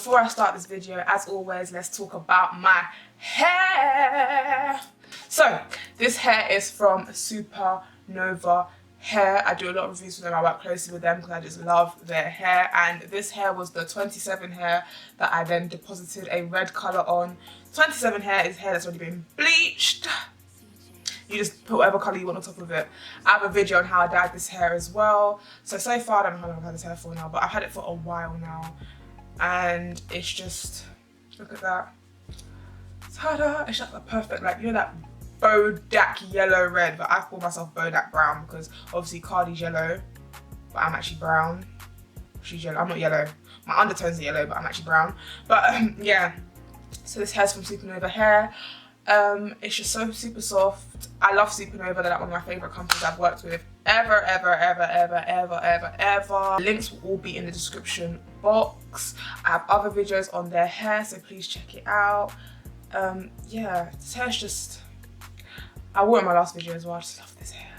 before I start this video, as always, let's talk about my hair. So this hair is from Supernova hair. I do a lot of reviews for them. I work closely with them because I just love their hair, and this hair was the 27 hair that I then deposited a red color on. 27 hair is hair that's already been bleached. You just put whatever color you want on top of it. I have a video on how I dyed this hair as well. So far I don't know how long I've had this hair for now, but I've had it for a while now, and it's just, look at that. Ta-da! It's just like perfect, like, you know that Bodak yellow red, but I call myself Bodak brown because obviously Cardi's yellow, but I'm actually brown. She's yellow. I'm not yellow. My undertones are yellow, but I'm actually brown. But yeah, so this hair's from Supernova hair. It's just so super soft. I love Supernova. They're like one of my favorite companies I've worked with ever. Links will all be in the description box. I have other videos on their hair, so please check it out. Yeah, this hair's just, I wore it in my last video as well. I just love this hair.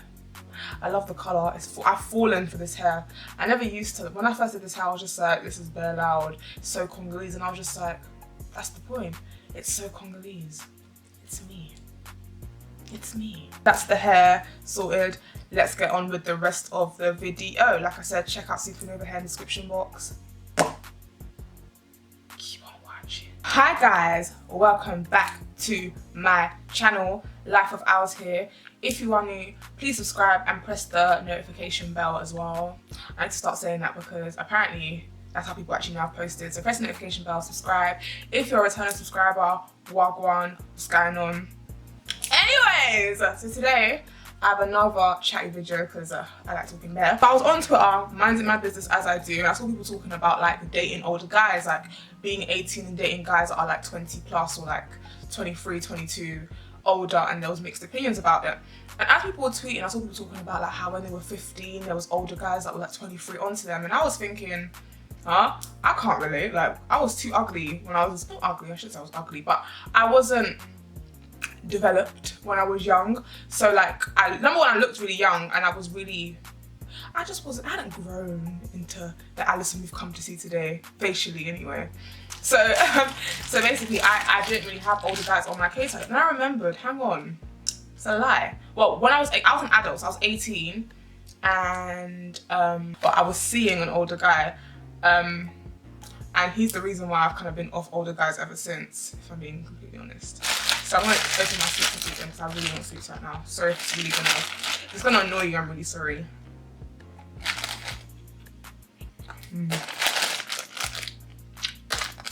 I love the colour. I've fallen for this hair. I never used to. When I first did this hair, I was just like, this is bare loud, it's so Congolese, and I was just like, that's the point. It's so Congolese. It's me. It's me. That's the hair sorted. Let's get on with the rest of the video. Like I said, check out Supernova hair in the description box. Keep on watching. Hi guys, welcome back to my channel. Life of Ours here. If you are new, please subscribe and press the notification bell as well. I need to start saying that because apparently that's how people actually know I've posted. So press the notification bell, subscribe. If you're a returning subscriber, wagwan, what's going on? Anyways, so today I have another chatty video because I like talking there. But I was on Twitter, minding my business as I do, and I saw people talking about like dating older guys, like being 18 and dating guys that are like 20 plus or like 23, 22 older, and there was mixed opinions about it. And as people were tweeting, I saw people talking about like how when they were 15 there was older guys that were like 23 onto them, and I was thinking, huh? I can't relate. Like, I was too ugly when I was, not ugly, I shouldn't say I was ugly, but I wasn't developed when I was young. So like, number one, I looked really young, and I hadn't grown into the Alison we've come to see today, facially anyway. So so basically I didn't really have older guys on my case. And I remembered, hang on, it's a lie. Well, when I was an adult, so I was 18, and but I was seeing an older guy. And he's the reason why I've kind of been off older guys ever since, if I'm being completely honest. So I'm going to open my sweets again because I really want sweets right now. Sorry if it's gonna annoy you, I'm really sorry.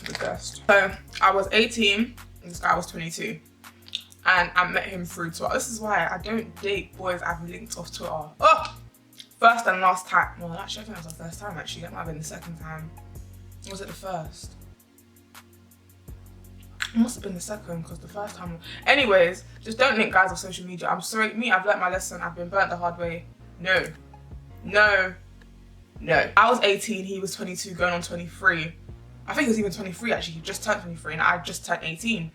The best. So I was 18 and this guy was 22. And I met him through Twitter. This is why I don't date boys I've linked off Twitter. Oh! First and last time. Well, actually, I think that was the first time, actually. That might have been the second time. Or was it the first? It must have been the second, because the first time... Anyways, just don't link guys off social media. I'm sorry, I've learnt my lesson. I've been burnt the hard way. No. No. No. I was 18, he was 22, going on 23. I think he was even 23, actually. He just turned 23, and I just turned 18.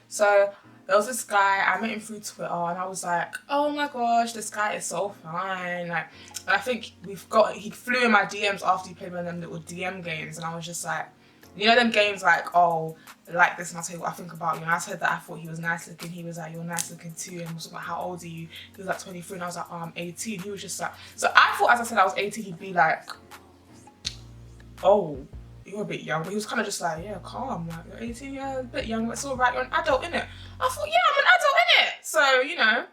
So... there was this guy, I met him through Twitter, and I was like, oh my gosh, this guy is so fine. Like, and I think he flew in my DMs after he played one of them little DM games, and I was just like, you know them games like, oh, like this, and I'll tell you what I think about you. And I said that I thought he was nice looking. He was like, you're nice looking too. And I was like, how old are you? He was like 23, and I was like, oh, I'm 18. He was just like, so I thought, as I said, I was 18, he'd be like, oh, you're a bit young. But he was kind of just like, yeah, calm, like, you're 18, yeah, a bit young, but it's all right, you're an adult, innit? I thought, yeah, I'm an adult, innit? So, you know,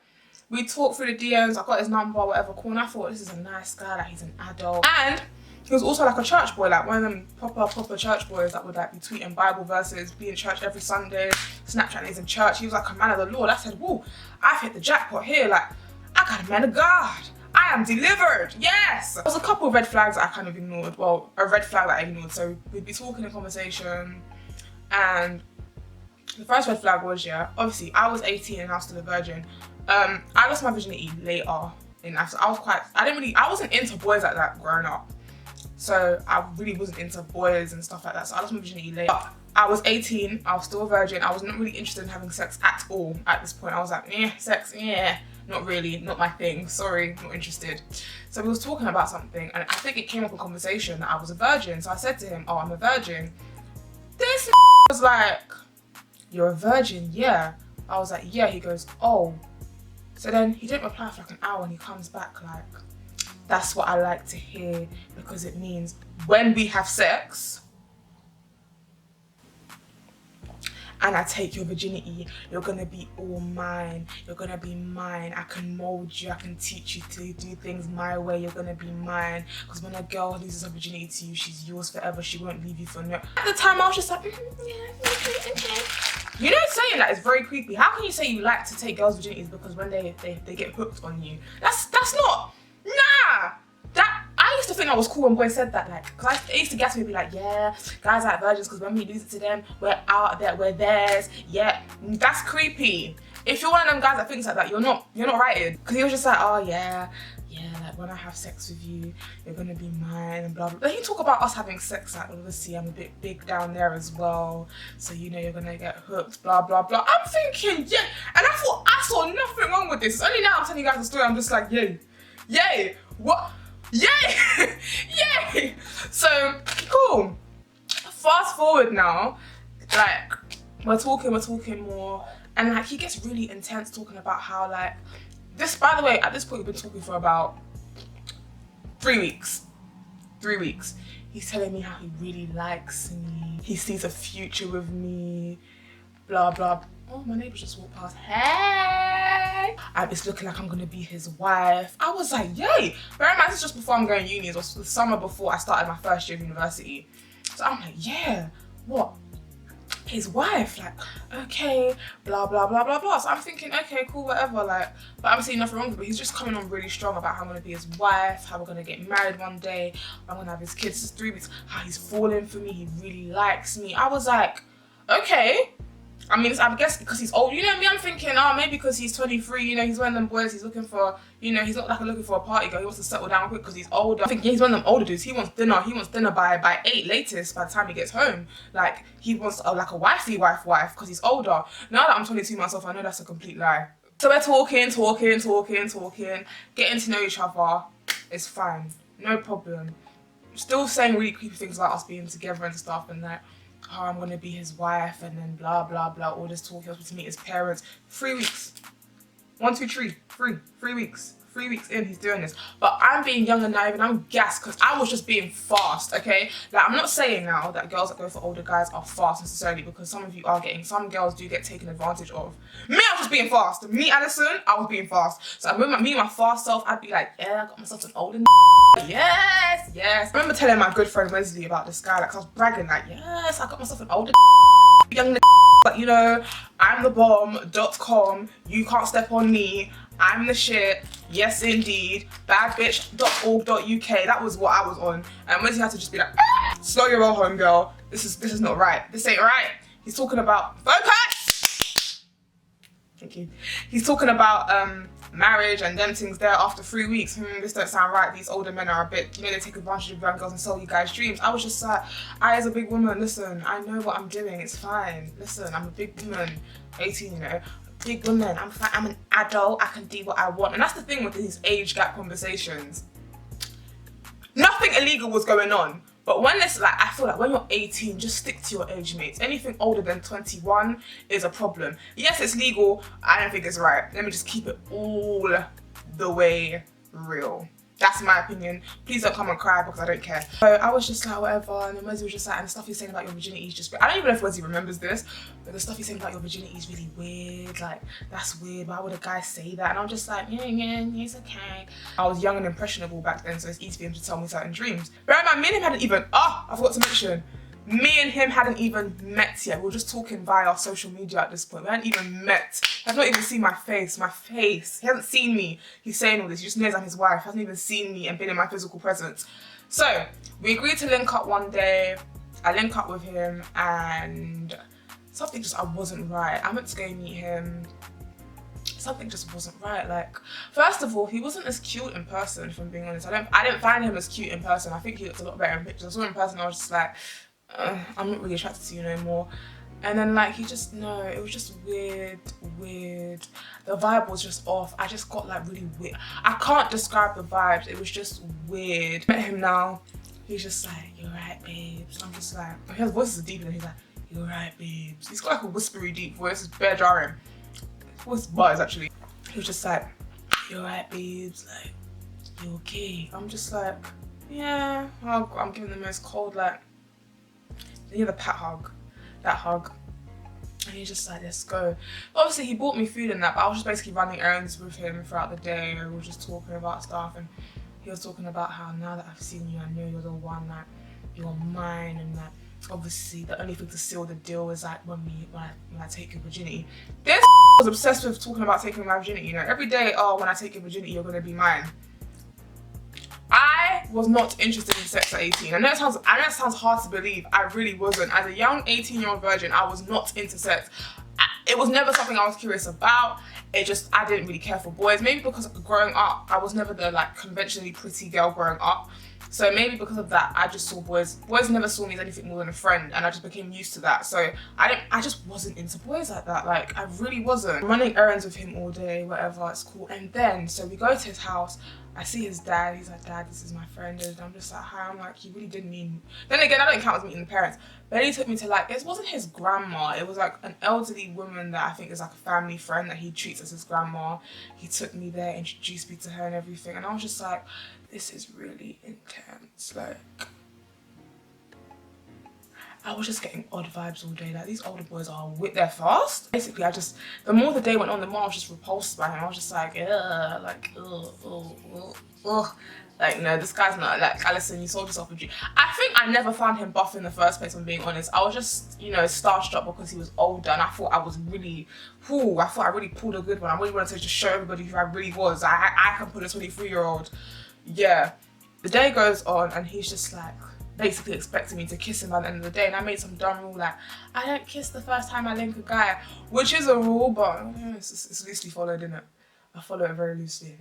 we talked through the DMs, I got his number, whatever, cool, and I thought, this is a nice guy, like, he's an adult. And he was also like a church boy, like one of them proper church boys that would like be tweeting Bible verses, be in church every Sunday, Snapchat he's in church. He was like a man of the Lord. I said, whoa, I've hit the jackpot here, like, I got a man of God. I am delivered, yes! There was a couple of red flags that I kind of ignored. Well, a red flag that I ignored. So we'd be talking in conversation, and the first red flag was, yeah, obviously I was 18 and I was still a virgin. I lost my virginity later in life. So I wasn't into boys like that growing up. So I really wasn't into boys and stuff like that. So I lost my virginity later. But I was 18, I was still a virgin. I was not really interested in having sex at all at this point. I was like, sex, not really, not my thing, sorry, not interested. So we was talking about something, and I think it came up in conversation that I was a virgin. So I said to him, oh, I'm a virgin. Then I was like, you're a virgin? Yeah. I was like, yeah. He goes, oh. So then he didn't reply for like an hour and he comes back like, that's what I like to hear because it means when we have sex and I take your virginity, you're gonna be all mine. You're gonna be mine. I can mold you. I can teach you to do things my way. You're gonna be mine. Because when a girl loses her virginity to you, she's yours forever. She won't leave you for no. At the time, I was just like, yeah, okay. You know, saying that is very creepy. How can you say you like to take girls' virginities because when they get hooked on you? That's not. Nah. I used to think that was cool when boys said that, like, because I used to gas me and be like, yeah, guys like virgins because when we lose it to them, we're out there, we're theirs. Yeah, that's creepy. If you're one of them guys that thinks like that, you're not righted. Because he was just like, oh yeah, like when I have sex with you, you're gonna be mine and blah blah. Then he talk about us having sex, like obviously I'm a bit big down there as well, so you know you're gonna get hooked, blah blah blah. I'm thinking, yeah, and I thought I saw nothing wrong with this. It's only now I'm telling you guys the story, I'm just like, yay, what? Yay! Yay! So, cool. Fast forward now, like, we're talking more, and like, he gets really intense talking about how, like, this, by the way, at this point, we've been talking for about 3 weeks. 3 weeks. He's telling me how he really likes me, he sees a future with me, blah, blah. Oh, my neighbour just walked past. Hey! It's looking like I'm gonna be his wife. I was like, yay! Bear in mind, this is just before I'm going uni. It was the summer before I started my first year of university. So I'm like, yeah, what? His wife? Like, okay, blah, blah, blah, blah, blah. So I'm thinking, okay, cool, whatever. Like, but I'm seeing nothing wrong with it. But he's just coming on really strong about how I'm gonna be his wife, how we're gonna get married one day, I'm gonna have his kids. It's 3 weeks, how he's falling for me, he really likes me. I was like, okay. I mean, I guess because he's old, you know me, I'm thinking, oh, maybe because he's 23, you know, he's one of them boys, he's looking for, you know, he's not like looking for a party girl, he wants to settle down quick because he's older. I'm thinking he's one of them older dudes, he wants dinner by 8 latest, by the time he gets home. Like, he wants like a wifey wife, because he's older. Now that I'm 22 myself, I know that's a complete lie. So we're talking, getting to know each other, it's fine, no problem. Still saying really creepy things about us being together and stuff, and like, oh, I'm gonna be his wife, and then blah blah blah, all this talk. He was supposed to meet his parents. 3 weeks. 1, 2, 3. 3 weeks. 3 weeks in, he's doing this. But I'm being young and naive, and I'm gassed because I was just being fast, okay? Like, I'm not saying now that girls that go for older guys are fast necessarily, because some of you are getting, some girls do get taken advantage of. Me, I was just being fast. Me, Alison, I was being fast. So I remember me and my fast self, I'd be like, yeah, I got myself an older yes. I remember telling my good friend Wesley about this guy, like I was bragging, like, yes, I got myself an older young but you know, I'm the bomb.com, you can't step on me, I'm the shit, yes indeed, badbitch.org.uk, that was what I was on. And Wesley had to just be like, slow your roll home girl, this is not right, this ain't right. He's talking about, focus! Thank you. He's talking about marriage and them things there after 3 weeks. This don't sound right. These older men are a bit, you know, they take advantage of young girls and sell you guys dreams. I was just like, I as a big woman, listen, I know what I'm doing, it's fine. Listen, I'm a big woman, 18, you know, big woman, I'm fine, I'm an adult, I can do what I want. And that's the thing with these age gap conversations. Nothing illegal was going on. But when it's like, I feel like when you're 18, just stick to your age mates. Anything older than 21 is a problem. Yes, it's legal. I don't think it's right. Let me just keep it all the way real. That's my opinion. Please don't come and cry because I don't care. So I was just like, whatever. And then Wesley was just like, and the stuff he's saying about your virginity is just, I don't even know if Wesley remembers this, but the stuff he's saying about your virginity is really weird. Like, that's weird. Why would a guy say that? And I'm just like, yeah, it's okay. I was young and impressionable back then, so it's easy for him to tell me certain dreams. Bear in mind, me and him hadn't even, I forgot to mention, me and him hadn't even met yet. We were just talking via our social media at this point. We hadn't even met. He has not even seen my face. He hasn't seen me. He's saying all this. He just knows I'm his wife. He hasn't even seen me and been in my physical presence. So we agreed to link up one day. I link up with him and something just, I wasn't right. I went to go meet him. Something just wasn't right. Like, first of all, he wasn't as cute in person, if I'm being honest. I didn't find him as cute in person. I think he looked a lot better in pictures. I saw him in person, I was just like, I'm not really attracted to you no more. And then like, it was just weird. The vibe was just off. I just got like really weird. I can't describe the vibes, it was just weird. Met him now, he's just like, you're right babes. I'm just like, his voice is deeper than he's like, "You alright, babes?" He's got like a whispery deep voice, it's bare jarring. His voice buzz actually. He was just like, "You alright, babes? Like, you okay?" I'm just like, yeah. I'm giving the most cold, like, you know, the pat hug, that hug. And he's just like, let's go. Obviously, he bought me food and that, but I was just basically running errands with him throughout the day. And we were just talking about stuff, and he was talking about how now that I've seen you, I know you're the one, that you're mine, and that obviously the only thing to seal the deal is like when I take your virginity. This was obsessed with talking about taking my virginity, you know, every day. "Oh, when I take your virginity, you're gonna be mine." I was not interested in sex at 18. I know it sounds hard to believe. I really wasn't. As a young 18-year-old virgin, I was not into sex. It was never something I was curious about. I didn't really care for boys. Maybe because growing up, I was never the like conventionally pretty girl growing up. So maybe because of that, I just saw boys. Boys never saw me as anything more than a friend, and I just became used to that. So I just wasn't into boys like that. Like, I really wasn't. I'm running errands with him all day, whatever, it's cool. And then, so we go to his house. I see his dad. He's like, "Dad, this is my friend." And I'm just like, "Hi." I'm like, he really did mean. Then again, I don't count as meeting the parents. But then he took me to like, it wasn't his grandma. It was like an elderly woman that I think is like a family friend that he treats as his grandma. He took me there, introduced me to her and everything. And I was just like, this is really intense. Like, I was just getting odd vibes all day. Like, these older boys are with their fast. Basically, the more the day went on, the more I was just repulsed by him. I was just like, ugh, like, ugh. Like, no, this guy's not, like, Alison, you sold yourself a dream. I think I never found him buff in the first place, if I'm being honest. I was just, you know, starstruck because he was older, and I thought I was really, I thought I really pulled a good one. I really wanted to just show everybody who I really was. I can pull a 23-year-old. Yeah. The day goes on, and he's just like, basically expecting me to kiss him by the end of the day, and I made some dumb rule like, I don't kiss the first time I link a guy, which is a rule, but it's loosely followed, isn't it? I follow it very loosely.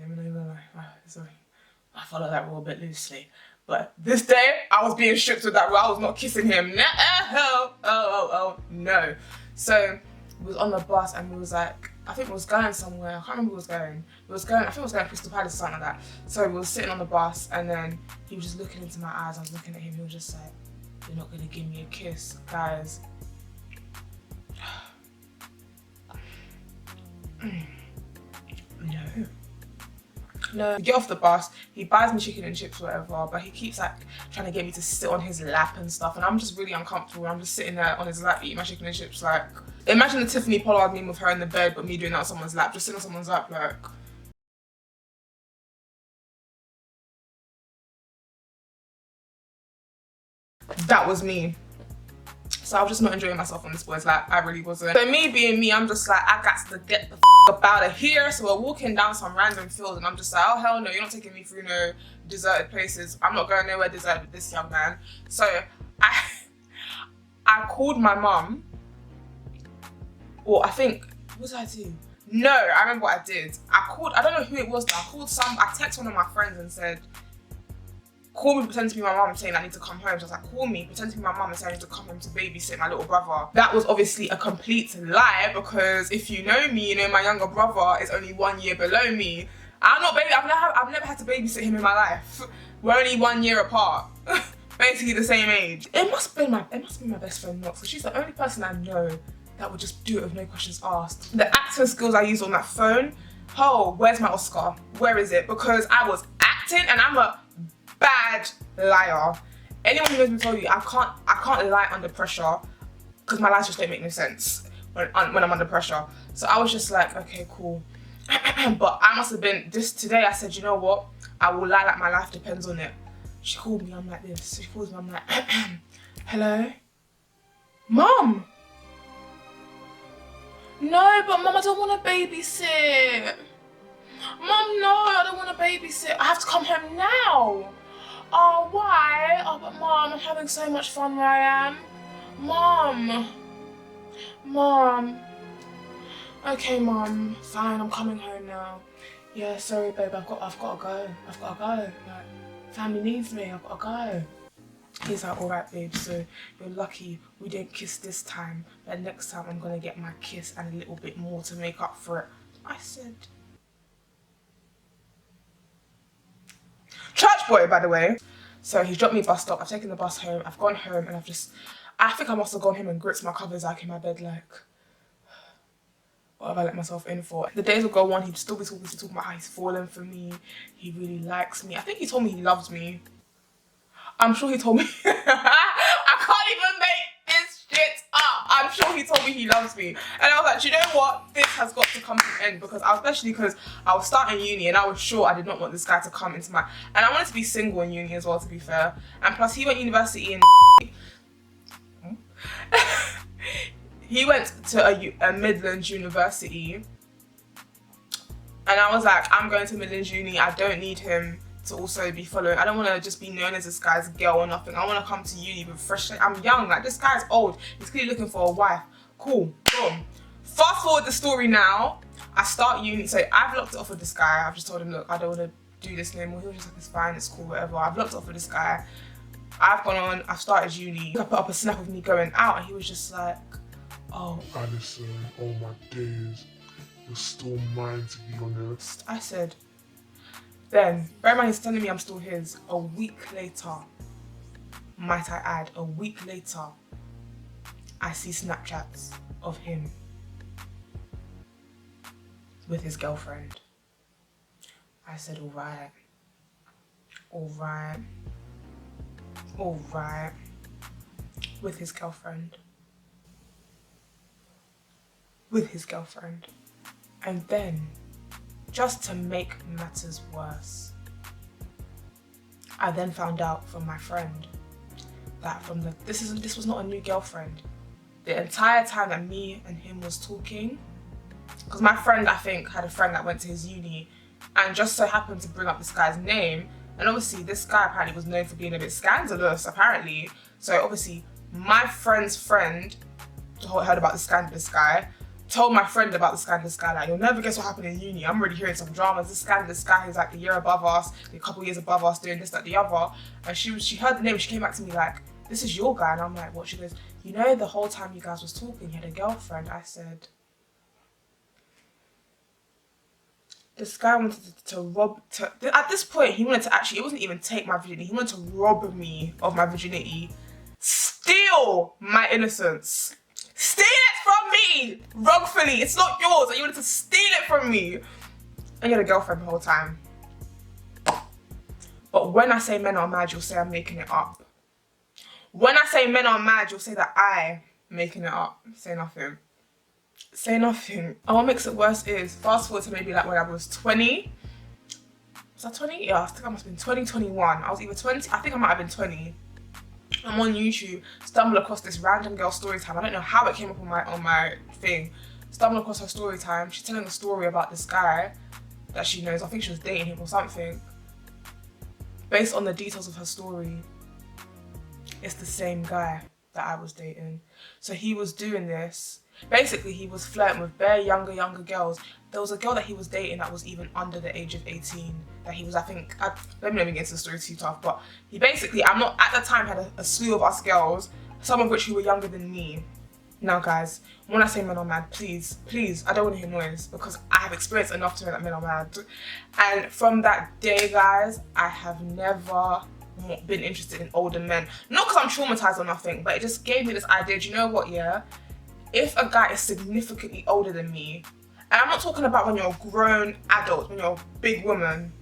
I follow that rule a bit loosely. But this day, I was being strict with that rule. I was not kissing him. No. So we was on the bus, and we was like, I think we was going somewhere. I can't remember where we was going. I think we was going to Crystal Palace or something like that. So we were sitting on the bus, and then he was just looking into my eyes. I was looking at him. He was just like, "You're not gonna give me a kiss, guys." No. We get off the bus, he buys me chicken and chips or whatever, but he keeps like trying to get me to sit on his lap and stuff, and I'm just really uncomfortable. I'm just sitting there on his lap eating my chicken and chips. Like, imagine the Tiffany Pollard meme with her in the bed, but me doing that on someone's lap, just sitting on someone's lap, like. That was me. So I was just not enjoying myself on this boy's lap. I really wasn't. So me being me, I'm just like, I got to get the up out of here. So we're walking down some random field, and I'm just like, oh hell no, you're not taking me through no deserted places. I'm not going nowhere deserted with this young man. So I called my mum, or I think, what did I do? No, I remember what I did. I don't know who it was, but I texted one of my friends and said, call me, pretend to be my mum, saying I need to come home. So I was like, call me, pretend to be my mum and say I need to come home to babysit my little brother. That was obviously a complete lie, because if you know me, you know my younger brother is only 1 year below me. I've never had to babysit him in my life. We're only 1 year apart. Basically the same age. It must be my best friend Knox, because she's the only person I know that would just do it with no questions asked. The acting skills I used on that phone, oh, where's my Oscar? Where is it? Because I was acting, and I'm a bad liar. Anyone who knows me told you I can't lie under pressure, because my lies just don't make no sense when I'm under pressure. So I was just like, okay, cool. But I must have been today. I said, you know what? I will lie like my life depends on it. She called me. I'm like this. She calls me. I'm like, hello, Mum. No, but Mum, I don't want to babysit. Mum, no, I don't want to babysit. I have to come home now. Oh, why? Oh, but Mum, I'm having so much fun where I am. Mum. Okay, Mum, fine, I'm coming home now. Yeah, sorry, babe, I've got to go. Like, family needs me, I've got to go. He's like, all right, babe, so you're lucky we didn't kiss this time, but next time I'm gonna get my kiss and a little bit more to make up for it. I said, church boy, by the way. So he dropped me bus stop, I've taken the bus home, I've gone home, and I think I must have gone home and gripped my covers like in my bed, like, what have I let myself in for? The days would go on, he'd still be talking about how he's fallen for me, he really likes me. I think he told me he loves me. I'm sure he told me. I can't even make this shit up. I'm sure he told me he loves me. And I was like, do you know what? This has got to come to an end, because especially because I was starting uni and I was sure I did not want this guy to come into my... And I wanted to be single in uni as well, to be fair. And plus he went university in... He went to a Midlands university. And I was like, I'm going to Midlands uni. I don't need him to also be following. I don't want to just be known as this guy's girl or nothing. I want to come to uni with fresh. I'm young, like this guy's old. He's clearly looking for a wife. Cool, boom. Fast forward the story now. I start uni, so I've locked it off with this guy. I've just told him, look, I don't want to do this anymore. He was just like, it's fine, it's cool, whatever. I've locked it off with this guy. I've gone on, I've started uni. I put up a snap of me going out and he was just like, oh. Alison, oh my days. You're still mine, to be honest. I said, then, bear in mind he's telling me I'm still his. A week later, might I add, a week later, I see Snapchats of him with his girlfriend. I said, alright, alright, alright, with his girlfriend. With his girlfriend. And then, just to make matters worse, I then found out from my friend that this was not a new girlfriend. The entire time that me and him was talking, because my friend, I think, had a friend that went to his uni and just so happened to bring up this guy's name. And obviously this guy apparently was known for being a bit scandalous, apparently. So obviously my friend's friend heard about the scandalous guy, told my friend about the scandalous guy, like, you'll never guess what happened in uni. I'm already hearing some dramas. This scandalous guy who's like a year above us, a couple years above us, doing this, that, the other. And she heard the name, she came back to me like, this is your guy. And I'm like, what? She goes, you know, the whole time you guys was talking, you had a girlfriend. I said, this guy wanted at this point, he wanted to actually, it wasn't even take my virginity, he wanted to rob me of my virginity, steal my innocence. Steal it from me, wrongfully. It's not yours, and you wanted to steal it from me. And you had a girlfriend the whole time. But when I say men are mad, you'll say I'm making it up. When I say men are mad, you'll say that I'm making it up. Say nothing. Say nothing. And what makes it worse is, fast forward to maybe like when I was 20. Was I 20? Yeah, I think I must have been 20, 21. I was either 20, I think I might have been 20. I'm on YouTube, stumble across this random girl story time. I don't know how it came up on my thing. Stumble across her story time. She's telling a story about this guy that she knows. I think she was dating him or something. Based on the details of her story, it's the same guy that I was dating. So he was doing this. Basically, he was flirting with bare younger girls. There was a girl that he was dating that was even under the age of 18. That he was, I think, let me not even get into the story too tough, but he basically, at the time, had a slew of us girls, some of which who were younger than me. Now guys, when I say men are mad, please, I don't want to hear noise, because I have experienced enough to know that men are mad. And from that day, guys, I have never been interested in older men. Not because I'm traumatized or nothing, but it just gave me this idea, do you know what, yeah? If a guy is significantly older than me, and I'm not talking about when you're a grown adult, when you're a big woman,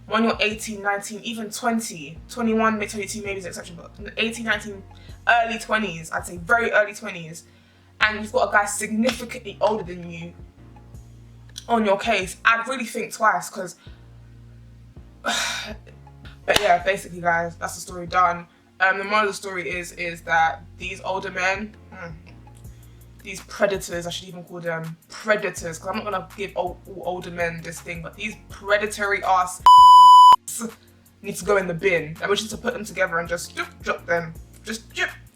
when you're 18, 19, even 20, 21, maybe 22, maybe is an exception, but 18, 19, early 20s, I'd say very early 20s, and you've got a guy significantly older than you on your case, I'd really think twice, because, but yeah, basically guys, that's the story done. The moral of the story is that these older men, these predators, I should even call them predators, because I'm not going to give all older men this thing, but these predatory ass need to go in the bin. I wish you to put them together and just drop them, just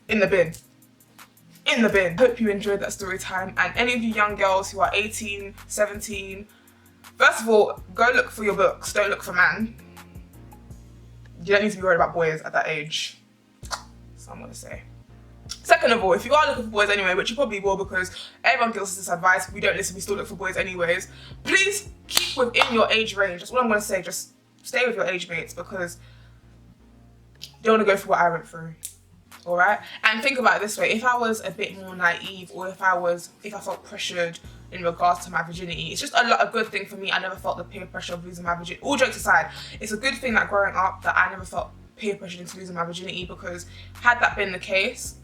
in the bin. In the bin. Hope you enjoyed that story time, and any of you young girls who are 18, 17, first of all, go look for your books, don't look for man. You don't need to be worried about boys at that age. That's what I'm gonna say. Second of all, if you are looking for boys anyway, which you probably will because everyone gives us this advice, we don't listen, we still look for boys anyways, please keep within your age range. That's what I'm going to say, just stay with your age mates, because you don't want to go through what I went through. all right? And think about it this way: if I was a bit more naive, or if I felt pressured in regards to my virginity, it's just a good thing for me. I never felt the peer pressure of losing my virginity. All jokes aside, it's a good thing that growing up that I never felt peer pressured into losing my virginity, because had that been the case,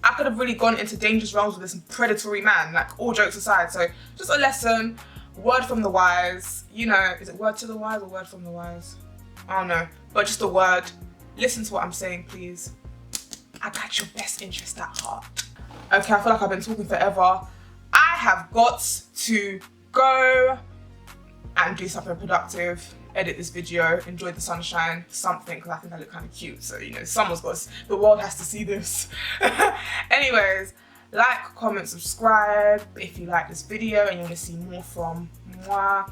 I could have really gone into dangerous realms with this predatory man, like, all jokes aside. So just a lesson, word from the wise, you know. Is it word to the wise or word from the wise? I don't know, but just a word. Listen to what I'm saying, please. I got your best interest at heart. Okay, I feel like I've been talking forever. I have got to go and do something productive, edit this video, enjoy the sunshine, something, because I think I look kind of cute. So, you know, the world has to see this. Anyways, like, comment, subscribe if you like this video and you want to see more from moi.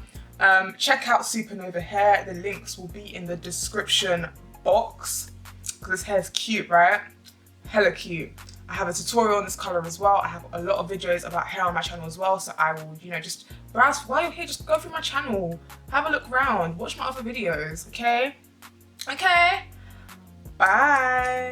Check out Supernova hair. The links will be in the description box, because this hair is cute, right? Hella cute. I have a tutorial on this color as well. I have a lot of videos about hair on my channel as well, so I will, you know, just browse. While you're here, just go through my channel, have a look around, watch my other videos, okay? Okay, bye.